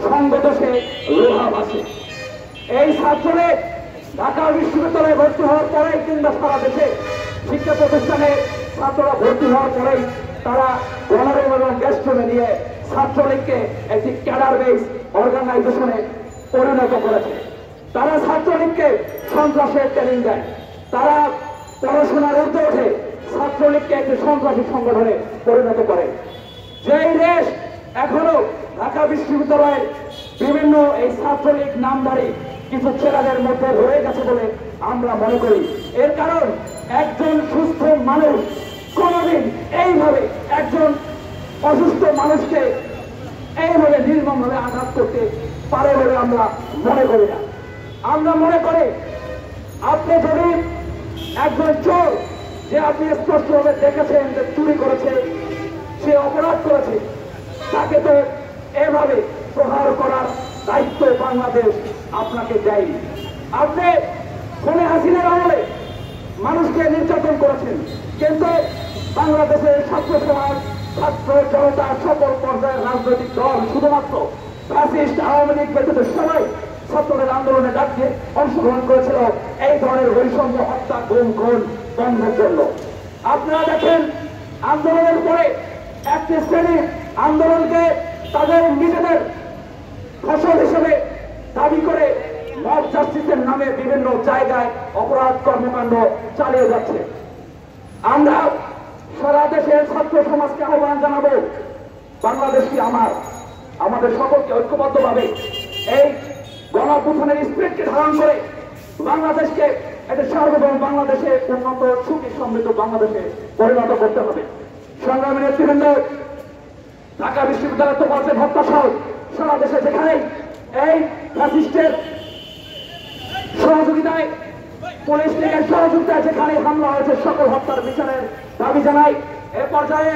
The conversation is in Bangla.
সংগদোষে লোহা ভাসে। এই ছাত্রলীগ ঢাকা বিশ্ববিদ্যালয়ে ভর্তি হওয়ার পরেই কিংবা সারা দেশে শিক্ষা প্রতিষ্ঠানে ছাত্ররা ভর্তি হওয়ার পরেই তারা গণরুম এবং গেস্টরুমে নিয়ে ছাত্রলীগকে একটি ক্যাডার বেস অর্গানাইজেশনে পরিণত করেছে। তারা ছাত্রলীগকে সন্ত্রাসের ট্রেনিং দেয়। তারা পড়াশোনার ঊর্ধ্বে ওঠে ছাত্রলীগকে একটি সন্ত্রাসী সংগঠনে পরিণত করে। যেই দেশ এখনো ঢাকা বিশ্ববিদ্যালয়ের বিভিন্ন এই ছাত্রলীগ নামধারী কিছু ছেলেদের মধ্যে রয়ে গেছে বলে আমরা মনে করি। এর কারণ একজন সুস্থ মানুষ কোনদিন এইভাবে একজন অসুস্থ মানুষকে এইভাবে নির্মমভাবে আঘাত করতে পারে বলে আমরা মনে করি না। আমরা মনে করি আপনি যদি একজন চোর, যে আপনি স্পষ্টভাবে দেখেছেন যে চুরি করেছে, সে অপরাধ করেছে, তাকে তো এভাবে প্রহার করার দায়িত্ব বাংলাদেশ আপনাকে দেয়নি। আপনি খুনে হাসিনার আমলে মানুষকে নির্যাতন করেছেন, কিন্তু বাংলাদেশের ছাত্র সমাজ, ছাত্র জনতা, সকল পর্যায়ের রাজনৈতিক দল, শুধুমাত্র ফ্যাসিস্ট আওয়ামী লীগ ব্যতীত সবাই ছাত্রদের আন্দোলনে ডাক দিয়ে অংশগ্রহণ করেছিল এই ধরনের বৈষম্য, হত্যা, গুম খুন বন্ধের জন্য। আপনারা দেখেন আন্দোলনের পরে একটি শ্রেণী আন্দোলনকে তাদের নিজেদের ফসল হিসেবে দাবি করে মব জাস্টিসের নামে বিভিন্ন জায়গায় অপরাধ কর্মকাণ্ড চালিয়ে যাচ্ছে। আমরা সারা দেশের ছাত্র সমাজকে আহ্বান জানাবো, বাংলাদেশকে আমাদের সকলকে ঐক্যবদ্ধভাবে এই গণঅভ্যুত্থানের স্পিরিটকে ধারণ করে বাংলাদেশকে একটা সার্বভৌম বাংলাদেশে উন্নত সুখী সমৃদ্ধ বাংলাদেশে পরিণত করতে হবে। সংগ্রামী নেতৃবৃন্দ, ঢাকা বিশ্ববিদ্যালয় তো বলছেন হত্যা সহ সারা দেশে যেখানেই এই ফ্যাসিস্টের সহযোগিতায়, পুলিশ লীগের সহযোগিতায় যেখানে হামলা হয়েছে সকল হত্যার বিচারের দাবি জানাই। এ পর্যায়ে